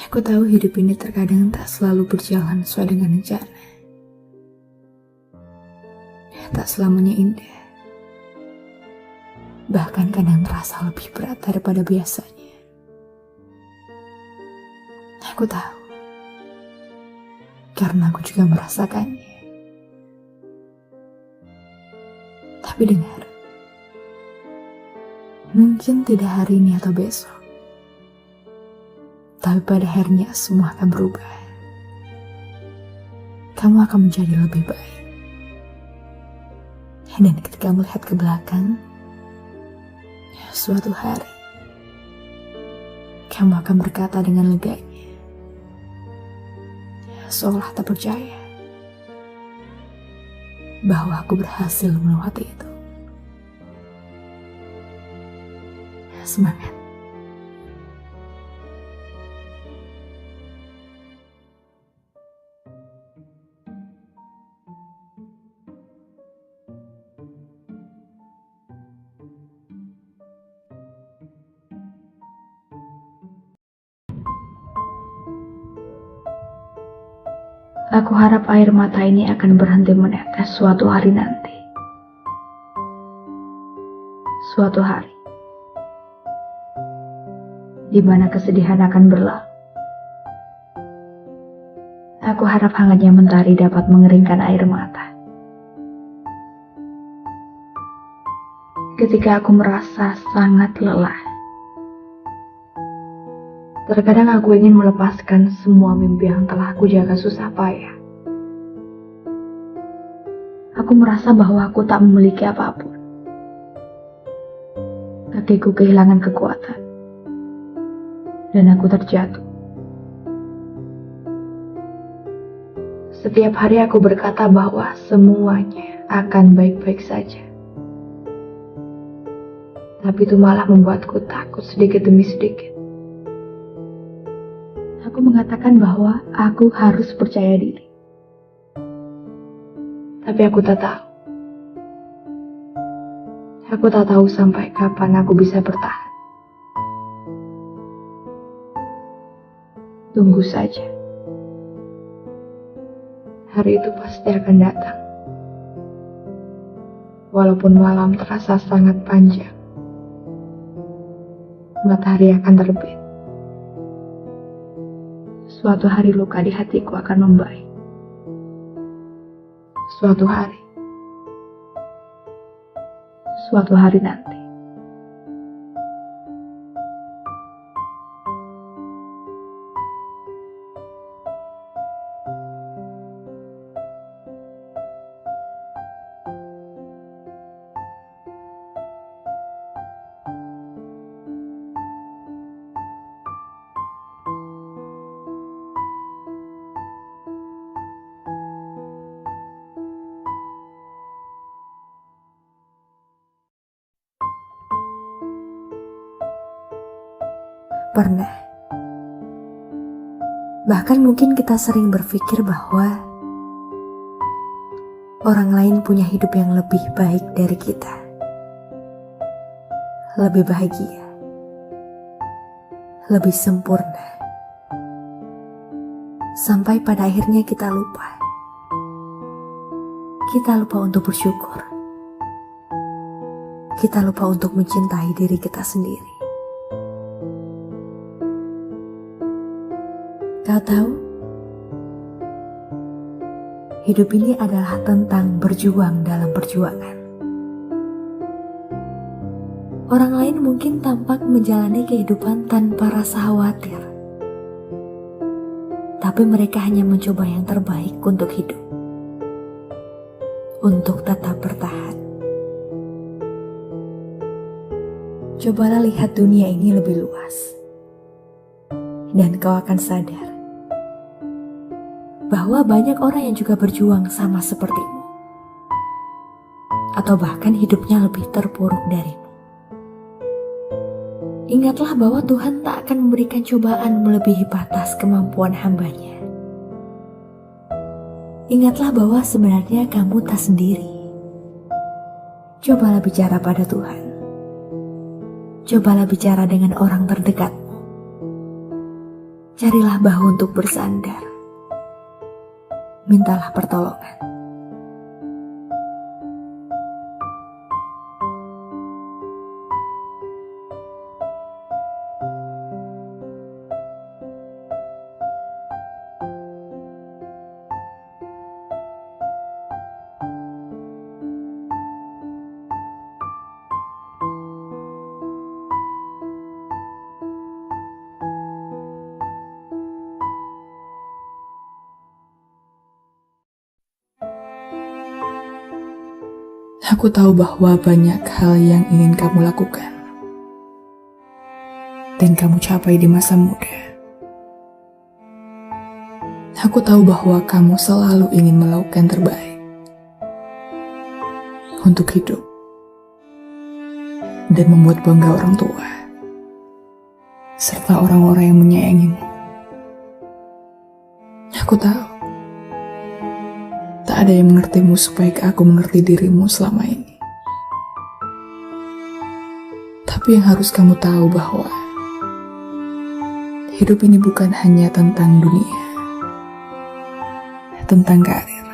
Aku tahu hidup ini terkadang tak selalu berjalan sesuai dengan rencana. Tak selamanya indah. Bahkan kadang terasa lebih berat daripada biasanya. Aku tahu. Karena aku juga merasakannya. Tapi dengar. Mungkin tidak hari ini atau besok. Tapi pada akhirnya semua akan berubah. Kamu akan menjadi lebih baik. Dan ketika melihat ke belakang, suatu hari, kamu akan berkata dengan leganya, seolah tak percaya, bahwa aku berhasil melewati itu. Semangat. Aku harap air mata ini akan berhenti menetes suatu hari nanti. Suatu hari di mana kesedihan akan berlalu. Aku harap hangatnya mentari dapat mengeringkan air mata. Ketika aku merasa sangat lelah, terkadang aku ingin melepaskan semua mimpi yang telah aku jaga susah payah. Aku merasa bahwa aku tak memiliki apapun. Kakiku kehilangan kekuatan. Dan aku terjatuh. Setiap hari aku berkata bahwa semuanya akan baik-baik saja. Tapi itu malah membuatku takut sedikit demi sedikit. Aku mengatakan bahwa aku harus percaya diri. Tapi aku tak tahu. Aku tak tahu sampai kapan aku bisa bertahan. Tunggu saja. Hari itu pasti akan datang. Walaupun malam terasa sangat panjang, matahari akan terbit. Suatu hari luka di hatiku akan membaik. Suatu hari nanti. Pernah. Bahkan mungkin kita sering berpikir bahwa orang lain punya hidup yang lebih baik dari kita. Lebih bahagia. Lebih sempurna. Sampai pada akhirnya kita lupa. Kita lupa untuk bersyukur. Kita lupa untuk mencintai diri kita sendiri. Kau tahu, hidup ini adalah tentang berjuang dalam perjuangan. Orang lain mungkin tampak menjalani kehidupan tanpa rasa khawatir. Tapi mereka hanya mencoba yang terbaik untuk hidup. Untuk tetap bertahan. Cobalah lihat dunia ini lebih luas. Dan kau akan sadar bahwa banyak orang yang juga berjuang sama sepertimu. Atau bahkan hidupnya lebih terpuruk darimu. Ingatlah bahwa Tuhan tak akan memberikan cobaan melebihi batas kemampuan hambanya. Ingatlah bahwa sebenarnya kamu tak sendiri. Cobalah bicara pada Tuhan. Cobalah bicara dengan orang terdekatmu. Carilah bahu untuk bersandar. Mintalah pertolongan. Aku tahu bahwa banyak hal yang ingin kamu lakukan dan kamu capai di masa muda. Aku tahu bahwa kamu selalu ingin melakukan terbaik untuk hidup dan membuat bangga orang tua serta orang-orang yang menyayangimu. Aku tahu tak ada yang mengertimu sebaik aku mengerti dirimu selama ini. Tapi yang harus kamu tahu bahwa hidup ini bukan hanya tentang dunia, tentang karir,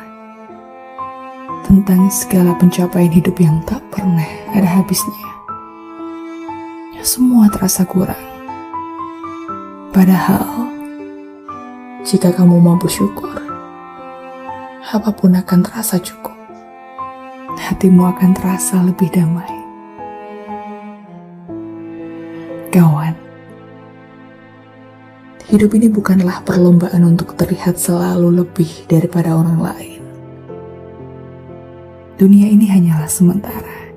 tentang segala pencapaian hidup yang tak pernah ada habisnya. Semua terasa kurang. Padahal, jika kamu mau bersyukur, apapun akan terasa cukup. Hatimu akan terasa lebih damai. Kawan, hidup ini bukanlah perlombaan untuk terlihat selalu lebih daripada orang lain. Dunia ini hanyalah sementara.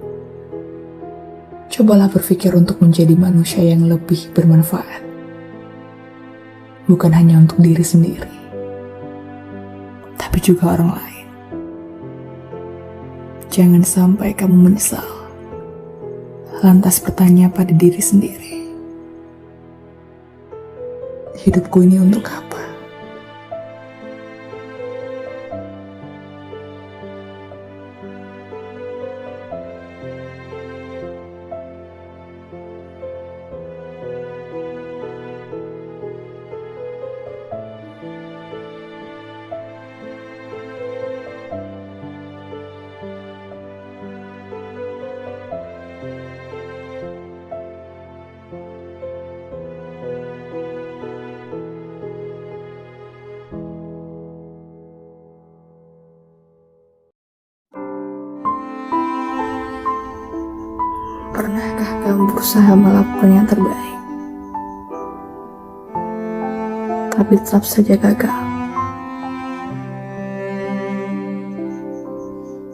Cobalah berpikir untuk menjadi manusia yang lebih bermanfaat. Bukan hanya untuk diri sendiri, tapi juga orang lain. Jangan sampai kamu menyesal, lantas bertanya pada diri sendiri, hidupku ini untuk apa? Pernahkah kamu berusaha melakukan yang terbaik, tapi tetap saja gagal?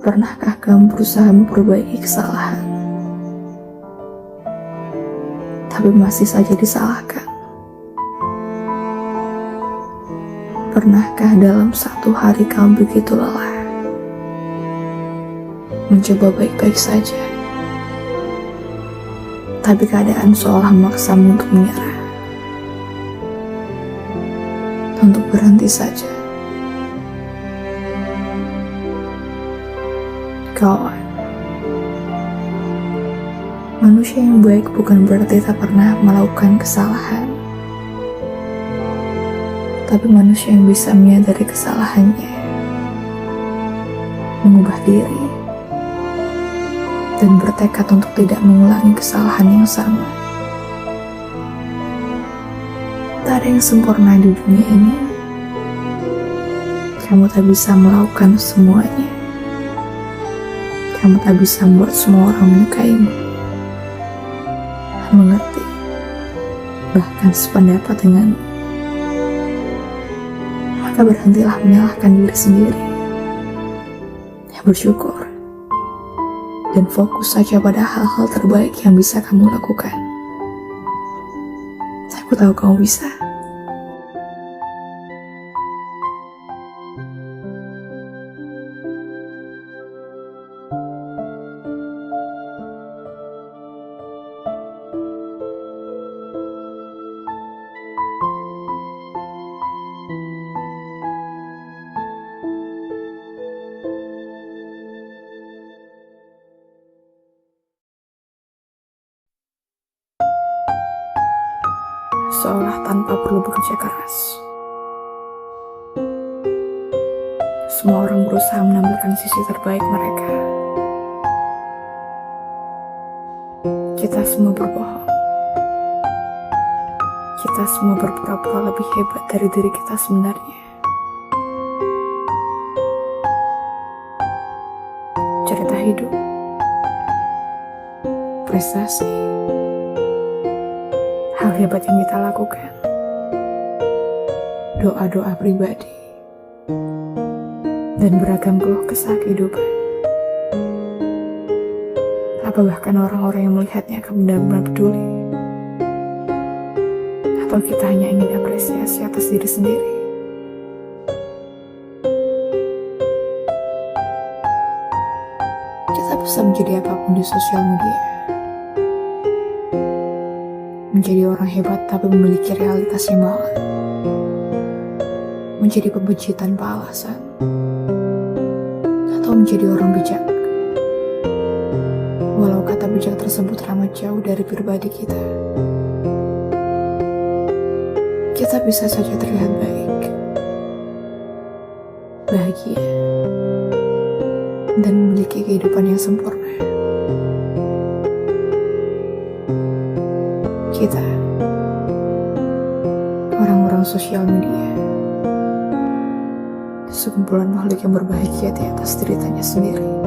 Pernahkah kamu berusaha memperbaiki kesalahan, tapi masih saja disalahkan? Pernahkah dalam satu hari kamu begitu lelah, mencoba baik-baik saja, tapi keadaan seolah memaksamu untuk menyerah, untuk berhenti saja? Kawan, manusia yang baik bukan berarti tak pernah melakukan kesalahan, tapi manusia yang bisa menyadari kesalahannya, mengubah diri, dan bertekad untuk tidak mengulangi kesalahan yang sama. Tak ada yang sempurna di dunia ini. Kamu tak bisa melakukan semuanya. Kamu tak bisa membuat semua orang menyukaimu, mengerti, bahkan sependapat denganmu. Maka berhentilah menyalahkan diri sendiri. Bersyukur dan fokus saja pada hal-hal terbaik yang bisa kamu lakukan. Aku tahu kamu bisa. seolah tanpa perlu bekerja keras. Semua orang berusaha menampilkan sisi terbaik mereka. Kita semua berbohong. Kita semua berpura-pura lebih hebat dari diri kita sebenarnya. Cerita hidup, prestasi, hal hebat yang kita lakukan, doa-doa pribadi, dan beragam keluh kesah kehidupan. Apa bahkan orang-orang yang melihatnya akan benar-benar peduli? Atau kita hanya ingin apresiasi atas diri sendiri? Kita bisa menjadi apapun di sosial media. Menjadi orang hebat tapi memiliki realitas yang malang. Menjadi pembenci tanpa alasan. Atau menjadi orang bijak. Walau kata bijak tersebut amat jauh dari pribadi kita. Kita bisa saja terlihat baik, bahagia, dan memiliki kehidupan yang sempurna. Kita, orang-orang sosial media, sekumpulan makhluk yang berbahagia di atas deritanya sendiri.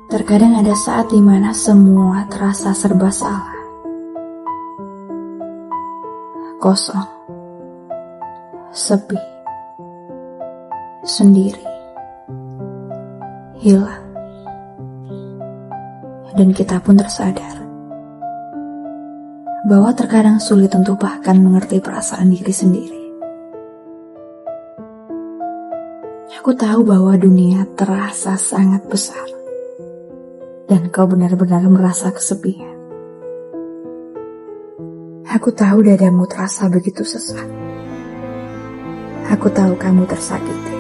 Terkadang ada saat dimana semua terasa serba salah. Kosong, sepi, sendiri, hilang. Dan kita pun tersadar bahwa terkadang sulit untuk bahkan mengerti perasaan diri sendiri. Aku tahu bahwa dunia terasa sangat besar. Dan kau benar-benar merasa kesepian. Aku tahu dadamu terasa begitu sesak. Aku tahu kamu tersakiti.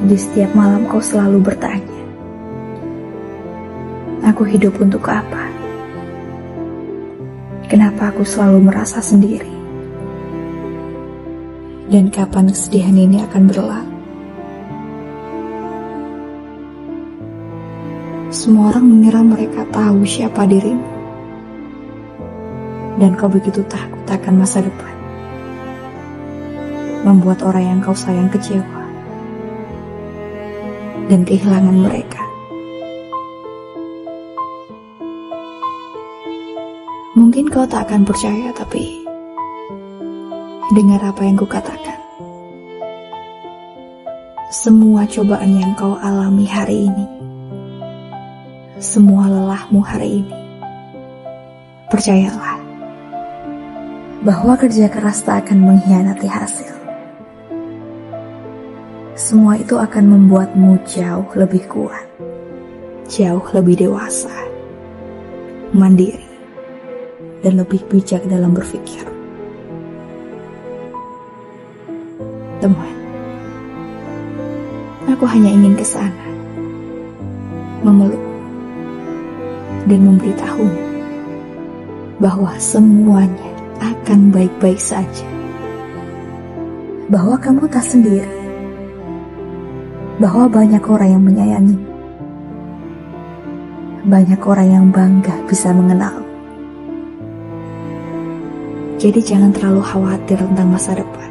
Di setiap malam kau selalu bertanya, aku hidup untuk apa? Kenapa aku selalu merasa sendiri? Dan kapan kesedihan ini akan berlalu? Semua orang mengira mereka tahu siapa dirimu. Dan kau begitu takut akan masa depan. Membuat orang yang kau sayang kecewa. Dan kehilangan mereka. Mungkin kau tak akan percaya, tapi dengar apa yang kukatakan. Semua cobaan yang kau alami hari ini, semua lelahmu hari ini, percayalah bahwa kerja keras tak akan mengkhianati hasil. Semua itu akan membuatmu jauh lebih kuat, jauh lebih dewasa, mandiri, dan lebih bijak dalam berpikir. Teman, aku hanya ingin ke sana, memeluk, dan memberitahumu bahwa semuanya akan baik-baik saja. Bahwa kamu tak sendiri. Bahwa banyak orang yang menyayangi. Banyak orang yang bangga bisa mengenal. Jadi jangan terlalu khawatir tentang masa depan.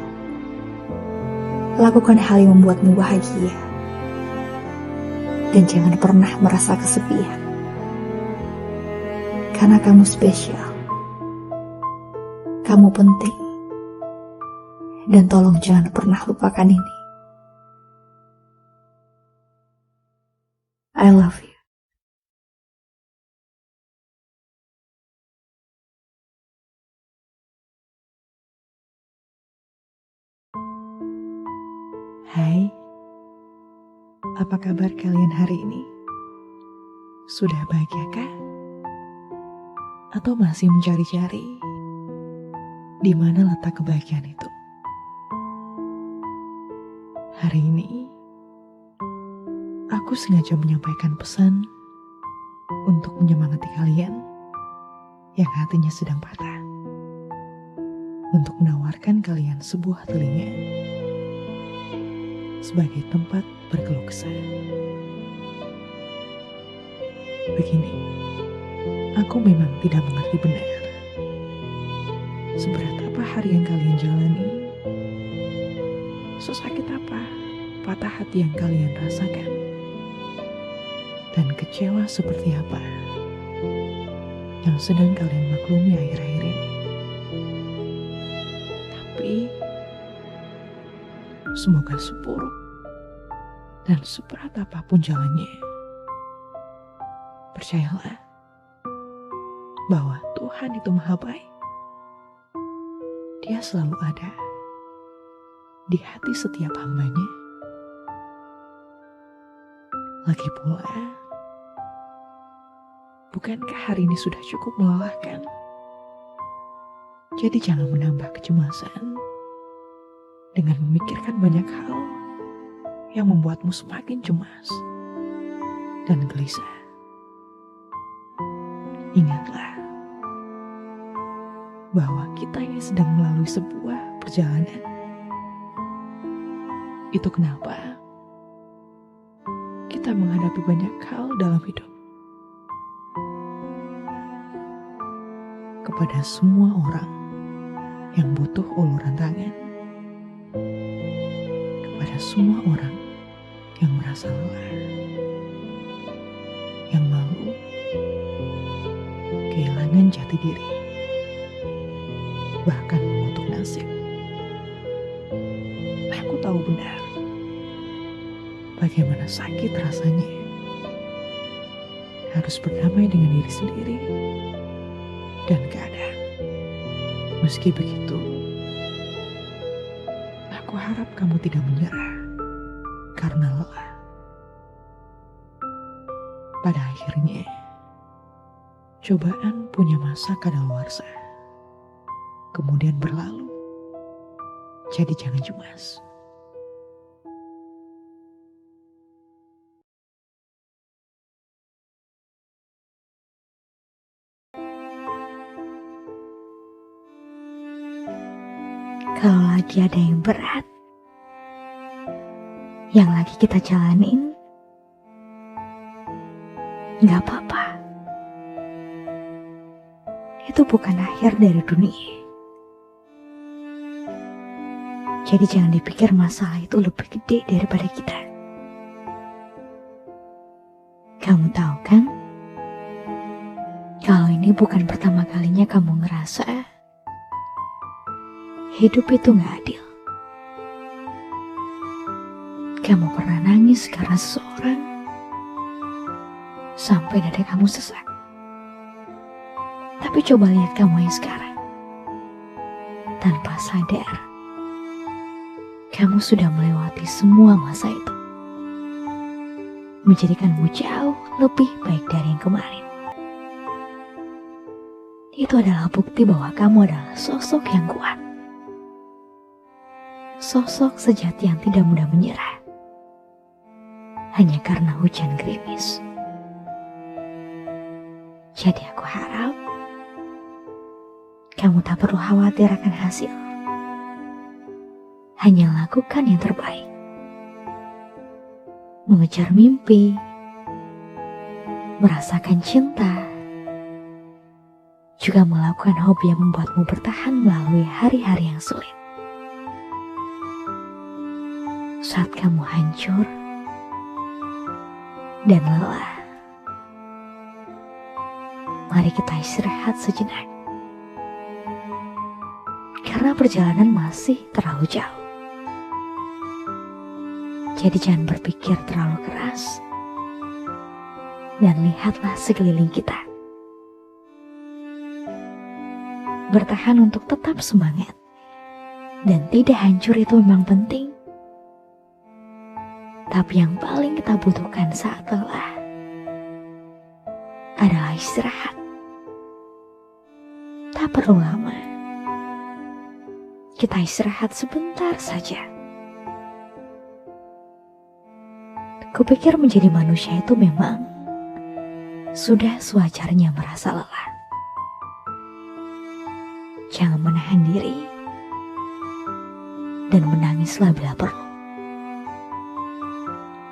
Lakukan hal yang membuatmu bahagia. Dan jangan pernah merasa kesepian. Karena kamu spesial. Kamu penting. Dan tolong jangan pernah lupakan ini. I love you. Apa kabar kalian hari ini? Sudah bahagiakah? Atau masih mencari-cari di mana letak kebahagiaan itu? Hari ini, aku sengaja menyampaikan pesan untuk menyemangati kalian yang hatinya sedang patah. Untuk menawarkan kalian sebuah telinga sebagai tempat berkeluh kesah. Begini, aku memang tidak mengerti benar seberat apa hari yang kalian jalani, sesakit apa patah hati yang kalian rasakan, dan kecewa seperti apa yang sedang kalian maklumi akhir-akhir ini. Tapi semoga seburuk dan seberat apapun jalannya, percayalah bahwa Tuhan itu maha baik. Dia selalu ada di hati setiap hambanya. Lagi pula, bukankah hari ini sudah cukup melelahkan? Jadi jangan menambah kecemasan dengan memikirkan banyak hal yang membuatmu semakin cemas dan gelisah. Ingatlah bahwa kita ini sedang melalui sebuah perjalanan. Itu kenapa kita menghadapi banyak hal dalam hidup. Kepada semua orang yang butuh uluran tangan, kepada semua orang yang merasa lelah, yang malu, kehilangan jati diri, bahkan mengutuk nasib. Aku tahu benar bagaimana sakit rasanya harus berdamai dengan diri sendiri dan keadaan. Meski begitu, aku harap kamu tidak menyerah karena lelah. Pada akhirnya, cobaan punya masa kadaluarsa, kemudian berlalu. Jadi jangan cemas. Kalau lagi ada yang berat, yang lagi kita jalanin, gak apa-apa. Itu bukan akhir dari dunia. Jadi jangan dipikir masalah itu lebih gede daripada kita. Kamu tahu kan, kalau ini bukan pertama kalinya kamu ngerasa hidup itu gak adil. Kamu pernah nangis karena seseorang sampai dada kamu sesak. Tapi coba lihat kamu yang sekarang. Tanpa sadar, kamu sudah melewati semua masa itu, menjadikanmu jauh lebih baik dari yang kemarin. Itu adalah bukti bahwa kamu adalah sosok yang kuat. Sosok sejati yang tidak mudah menyerah hanya karena hujan gerimis. Jadi aku harap kamu tak perlu khawatir akan hasil. Hanya lakukan yang terbaik. Mengejar mimpi, merasakan cinta, juga melakukan hobi yang membuatmu bertahan melalui hari-hari yang sulit. Saat kamu hancur dan lelah, mari kita istirahat sejenak. Karena perjalanan masih terlalu jauh. Jadi jangan berpikir terlalu keras. Dan lihatlah sekeliling kita. Bertahan untuk tetap semangat. Dan tidak hancur itu memang penting. Tapi yang paling kita butuhkan saat lelah adalah istirahat. Tak perlu lama. Kita istirahat sebentar saja. Kupikir menjadi manusia itu memang sudah sewajarnya merasa lelah. Jangan menahan diri dan menangislah bila perlu.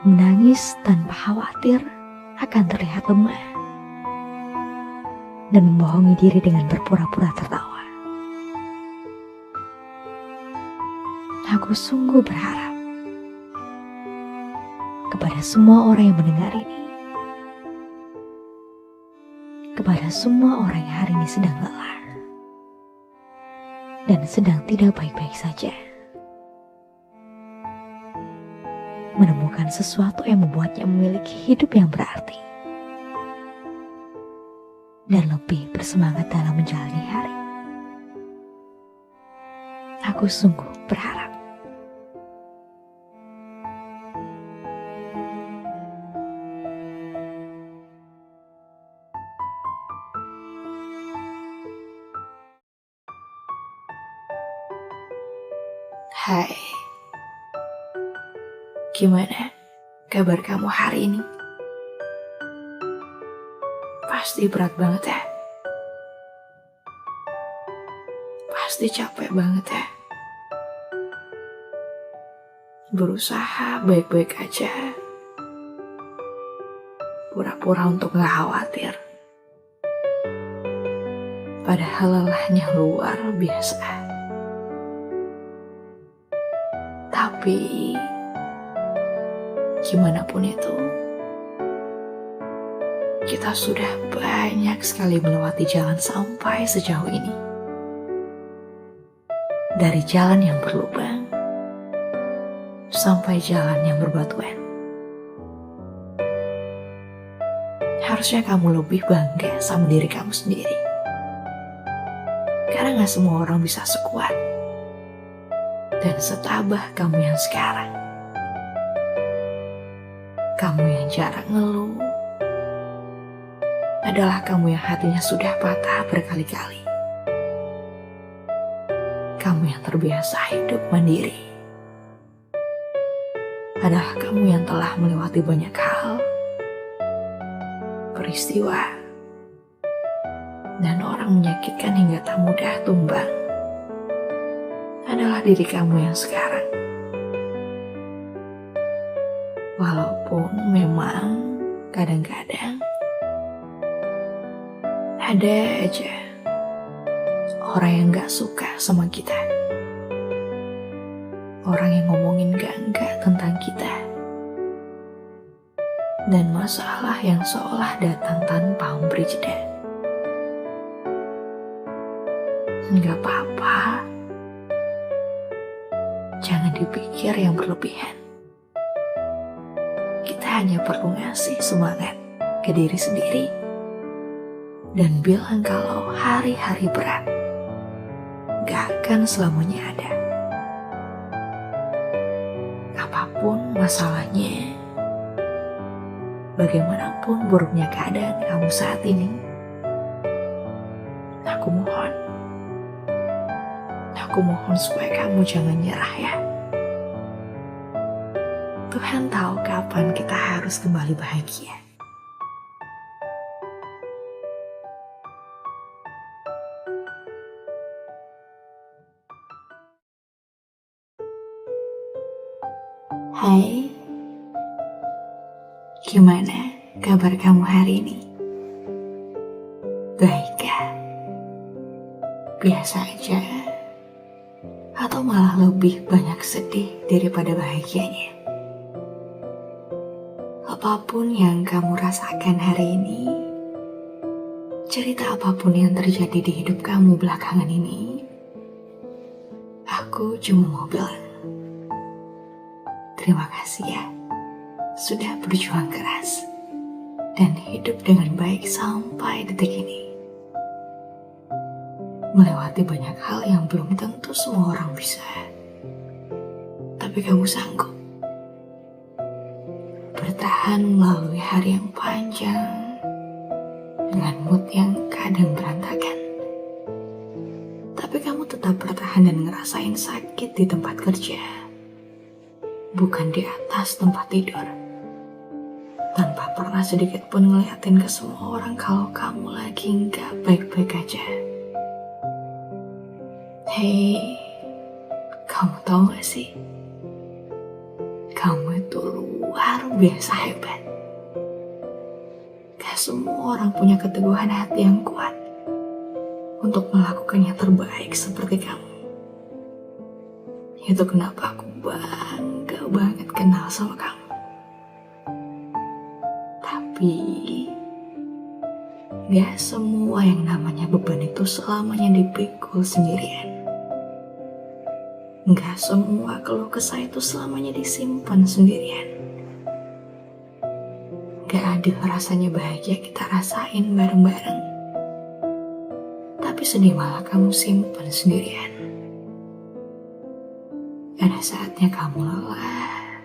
Menangis tanpa khawatir akan terlihat lemah dan membohongi diri dengan berpura-pura tertawa. Aku sungguh berharap kepada semua orang yang mendengar ini, kepada semua orang yang hari ini sedang lelah dan sedang tidak baik-baik saja, menemukan sesuatu yang membuatnya memiliki hidup yang berarti dan lebih bersemangat dalam menjalani hari. Aku sungguh berharap. Hai, gimana kabar kamu hari ini? Pasti berat banget ya? Pasti capek banget ya? Berusaha baik-baik aja, pura-pura untuk gak khawatir. Padahal lelahnya luar biasa. Tapi gimana pun itu, kita sudah banyak sekali melewati jalan sampai sejauh ini. Dari jalan yang berlubang sampai jalan yang berbatuan. Harusnya kamu lebih bangga sama diri kamu sendiri. Karena gak semua orang bisa sekuat dan setabah kamu yang sekarang. Kamu yang jarang ngeluh adalah kamu yang hatinya sudah patah berkali-kali. Kamu yang terbiasa hidup mandiri adalah kamu yang telah melewati banyak hal, peristiwa, dan orang menyakitkan hingga tak mudah tumbang. Adalah diri kamu yang sekarang. Walaupun memang kadang-kadang ada aja orang yang gak suka sama kita. Orang yang ngomongin gak tentang kita. Dan masalah yang seolah datang tanpa memberi jeda. Gak apa-apa. Jangan dipikir yang berlebihan. Kita hanya perlu ngasih semangat ke diri sendiri dan bilang kalau hari-hari berat gak akan selamanya ada. Apapun masalahnya, bagaimanapun buruknya keadaan kamu saat ini, aku mohon supaya kamu jangan nyerah ya. Tuhan tahu kapan kita harus kembali bahagia. Hai, gimana kabar kamu hari ini? Baik ya? Biasa aja? Atau malah lebih banyak sedih daripada bahagianya? Apapun yang kamu rasakan hari ini, cerita apapun yang terjadi di hidup kamu belakangan ini, aku cuma mau bilang terima kasih ya, sudah berjuang keras dan hidup dengan baik sampai detik ini. Melewati banyak hal yang belum tentu semua orang bisa. Tapi kamu sanggup. bertahan melalui hari yang panjang dengan mood yang kadang berantakan. Tapi kamu tetap bertahan dan ngerasain sakit di tempat kerja, bukan di atas tempat tidur. Tanpa pernah sedikit pun ngeliatin ke semua orang kalau kamu lagi gak baik-baik aja. Hei, kamu tahu gak sih? Kamu itu luar biasa hebat. Gak semua orang punya keteguhan hati yang kuat untuk melakukan yang terbaik seperti kamu. Itu kenapa aku bangga banget kenal sama kamu. Tapi gak semua yang namanya beban itu selamanya dipikul sendirian. Gak semua keluh kesah itu selamanya disimpan sendirian. Gak adil rasanya bahagia kita rasain bareng-bareng, tapi sedih malah kamu simpan sendirian. Ada saatnya kamu lelah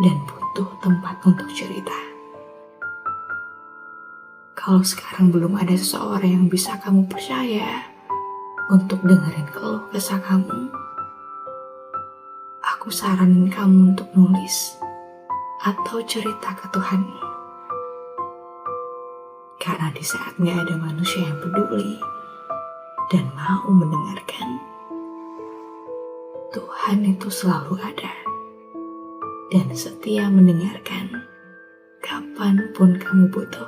dan butuh tempat untuk cerita. Kalau sekarang belum ada seseorang yang bisa kamu percaya untuk dengerin keluh kesah kamu, aku saranin kamu untuk nulis atau cerita ke Tuhanmu. Karena di saat gak ada manusia yang peduli dan mau mendengarkan, Tuhan itu selalu ada dan setia mendengarkan kapanpun kamu butuh.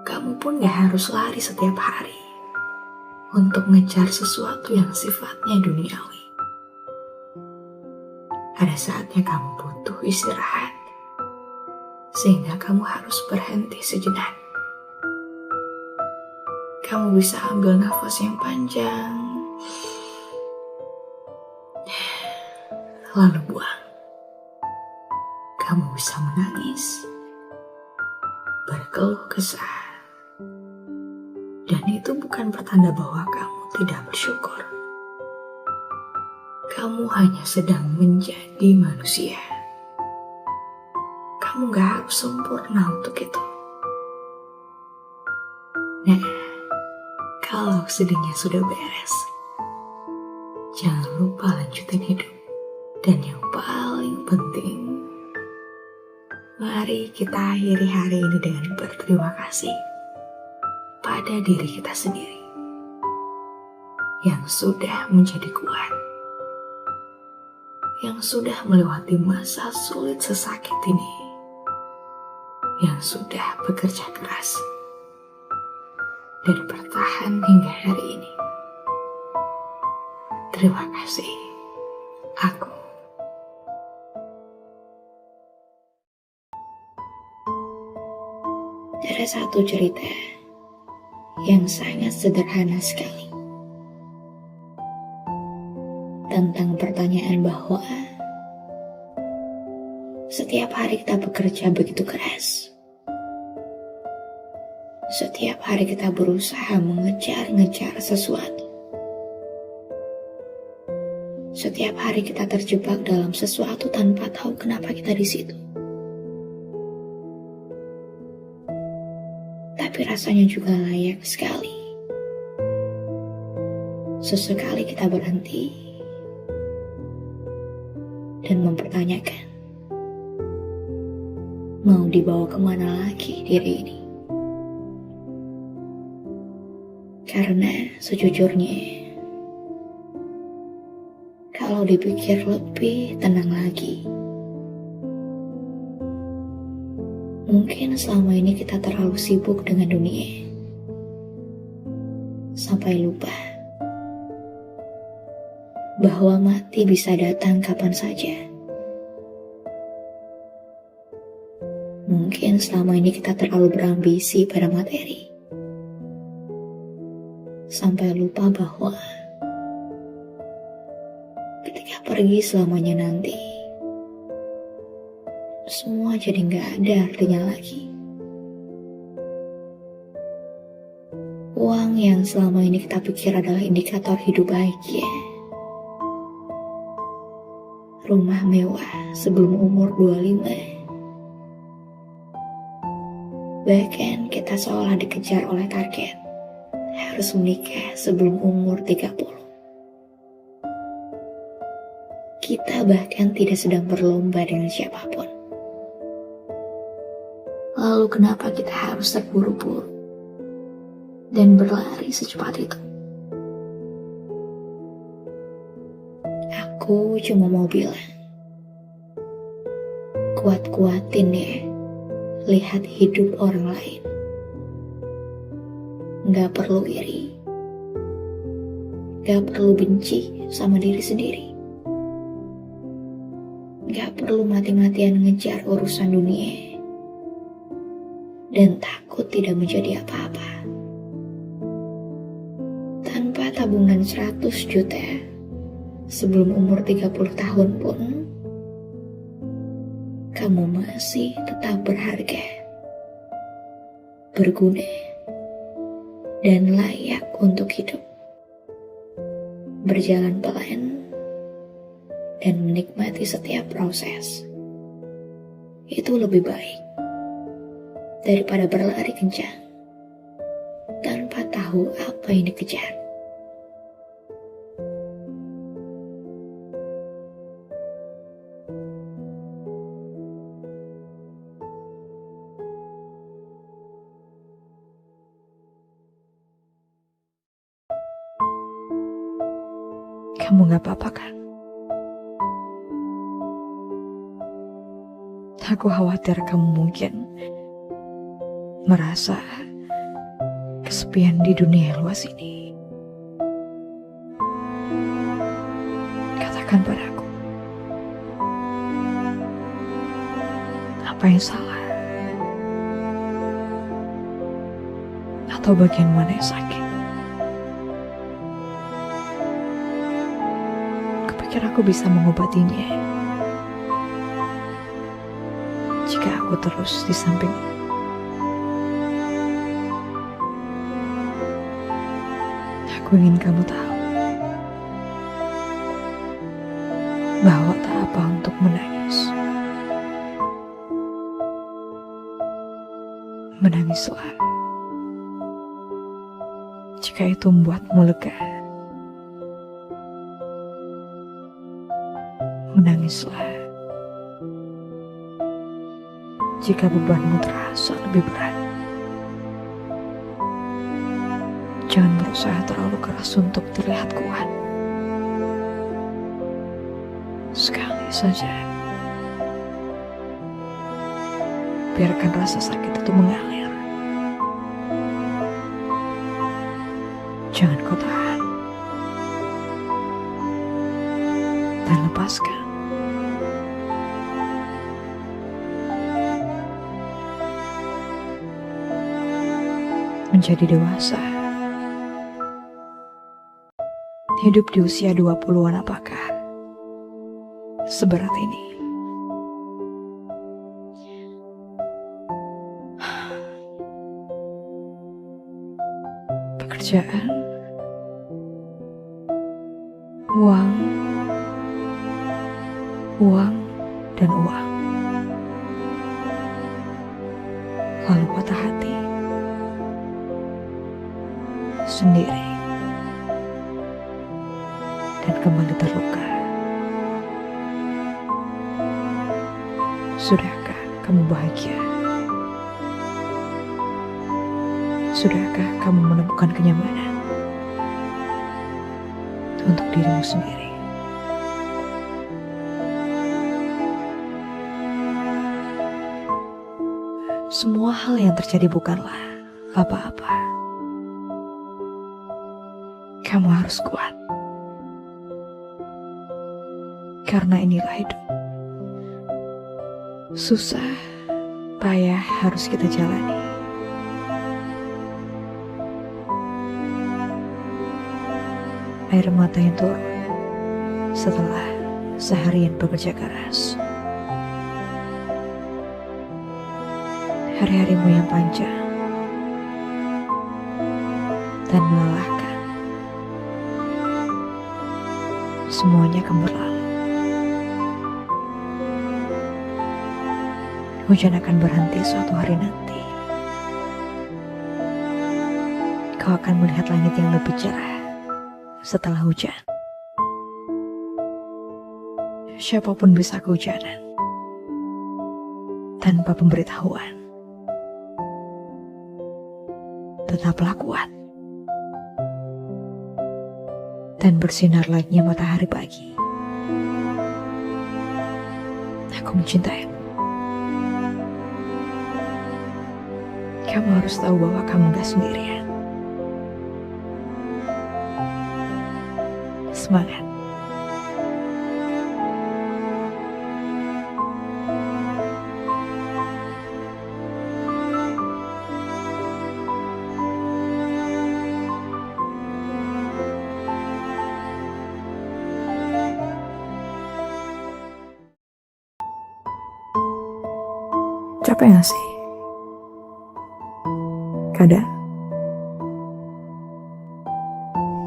Kamu pun gak harus lari setiap hari untuk ngejar sesuatu yang sifatnya duniawi. Ada saatnya kamu butuh istirahat, sehingga kamu harus berhenti sejenak. Kamu bisa ambil nafas yang panjang, lalu buang. Kamu bisa menangis, berkeluh kesah, dan itu bukan pertanda bahwa kamu tidak bersyukur. Kamu hanya sedang menjadi manusia. Kamu gak harus sempurna untuk itu. Nah, kalau sedihnya sudah beres, jangan lupa lanjutin hidup. Dan yang paling penting, mari kita akhiri hari ini dengan berterima kasih pada diri kita sendiri yang sudah menjadi kuat, yang sudah melewati masa sulit sesakit ini, yang sudah bekerja keras dan bertahan hingga hari ini. Terima kasih. Aku. Ada satu cerita yang sangat sederhana sekali tentang pertanyaan bahwa setiap hari kita bekerja begitu keras. Setiap hari kita berusaha mengejar-ngejar sesuatu. Setiap hari kita terjebak dalam sesuatu tanpa tahu kenapa kita di situ. Tapi rasanya juga layak sekali. Sesekali kita berhenti dan mempertanyakan, mau dibawa kemana lagi diri ini? Karena sejujurnya, kalau dipikir lebih tenang lagi, mungkin selama ini kita terlalu sibuk dengan dunia, sampai lupa bahwa mati bisa datang kapan saja. Mungkin selama ini kita terlalu berambisi pada materi, sampai lupa bahwa ketika pergi selamanya nanti, semua jadi gak ada artinya lagi. Uang yang selama ini kita pikir adalah indikator hidup bahagia, rumah mewah sebelum umur 25. Bahkan kita seolah dikejar oleh target, harus menikah sebelum umur 30. Kita bahkan tidak sedang berlomba dengan siapapun. Lalu kenapa kita harus terburu-buru dan berlari secepat itu? Aku cuma mau bilang, kuat-kuatin ya, lihat hidup orang lain. Gak perlu iri, gak perlu benci sama diri sendiri. Gak perlu mati-matian ngejar urusan dunia dan takut tidak menjadi apa-apa. Tanpa tabungan 100 juta sebelum umur 30 tahun pun, kamu masih tetap berharga, berguna, dan layak untuk hidup. Berjalan pelan dan menikmati setiap proses. Itu lebih baik daripada berlari kencang tanpa tahu apa yang dikejar. Kamu gak apa-apa kan? Aku khawatir kamu mungkin merasa kesepian di dunia yang luas ini. Katakan padaku, apa yang salah? Atau bagian mana yang sakit? Kupikir aku bisa mengobatinya jika aku terus di sampingmu. Aku ingin kamu tahu bahwa tak apa untuk menangis. Menangislah jika itu membuatmu lega. Menangislah jika bebanmu terasa lebih berat. Jangan berusaha terlalu keras untuk terlihat kuat. Sekali saja, biarkan rasa sakit itu mengalir. Jangan kau tahan dan lepaskan. Menjadi dewasa, hidup di usia 20-an apakah seberat ini? Pekerjaan, uang, dan uang. Lalu patah hati sendiri dan kembali terluka. Sudahkah kamu bahagia? Sudahkah kamu menemukan kenyamanan untuk dirimu sendiri? Semua hal yang terjadi bukanlah apa-apa. Kamu harus kuat. Karena inilah hidup. Susah, payah harus kita jalani. Air mata yang turun setelah seharian bekerja keras. Hari-harimu yang panjang dan melelahkan. Semuanya akan berlalu. Hujan akan berhenti suatu hari nanti. Kau akan melihat langit yang lebih cerah setelah hujan. Siapapun bisa kehujanan tanpa pemberitahuan. Tetaplah kuat dan bersinar layaknya matahari pagi. Aku mencintaimu. Kamu harus tahu bahwa kamu gak sendirian. Semangat. Capek gak sih? Kadang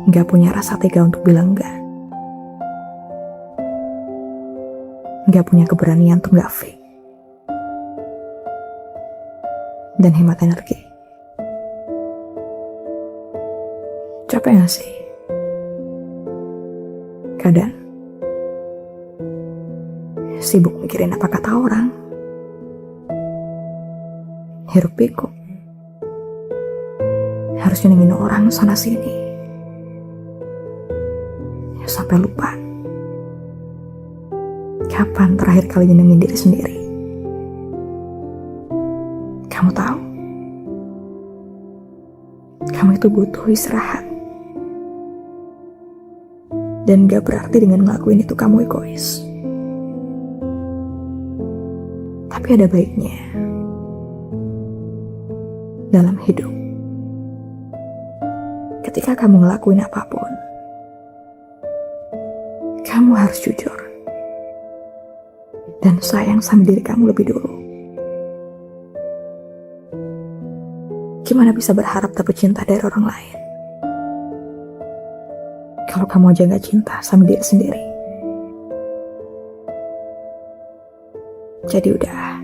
gak punya rasa tega untuk bilang enggak. Gak punya keberanian untuk gak fake. Dan hemat energi. Capek gak sih? Kadang sibuk mikirin apa kata orang. Hiruk pikuk. Harus nyenengin orang sana sini. Sampai lupa kapan terakhir kali nyenengin diri sendiri. Kamu tahu, kamu itu butuh istirahat. Dan gak berarti dengan ngelakuin itu kamu egois. Tapi ada baiknya dalam hidup, ketika kamu ngelakuin apapun, kamu harus jujur dan sayang sama diri kamu lebih dulu. Gimana bisa berharap dapet cinta dari orang lain kalau kamu aja gak cinta sama diri sendiri? Jadi udah,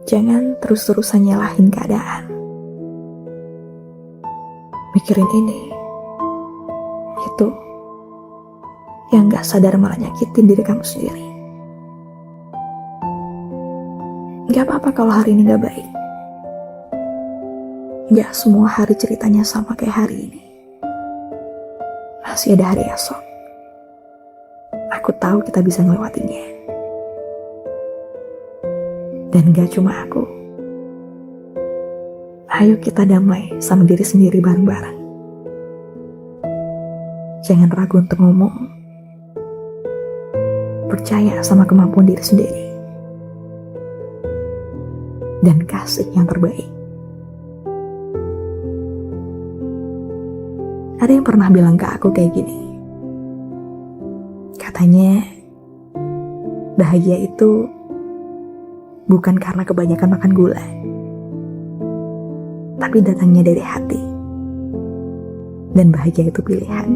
jangan terus-terusan nyalahin keadaan. Mikirin ini, itu, yang gak sadar malah nyakitin diri kamu sendiri. Gak apa-apa kalau hari ini gak baik. Gak semua hari ceritanya sama kayak hari ini. Masih ada hari esok. Aku tahu kita bisa ngelewatinnya. Dan gak cuma aku. Ayo kita damai sama diri sendiri bareng-bareng. Jangan ragu untuk ngomong. Percaya sama kemampuan diri sendiri. Dan kasih yang terbaik. Ada yang pernah bilang ke aku kayak gini. Katanya, bahagia itu bukan karena kebanyakan makan gula, tapi datangnya dari hati. Dan bahagia itu pilihan.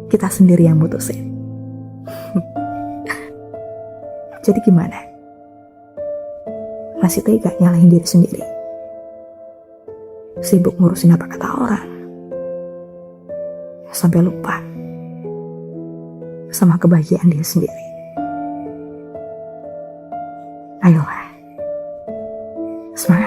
Kita sendiri yang mutusin. Jadi gimana? Masih tega nyalahin diri sendiri? Sibuk ngurusin apa kata orang? Sampai lupa sama kebahagiaan diri sendiri. Ayolah, semangat.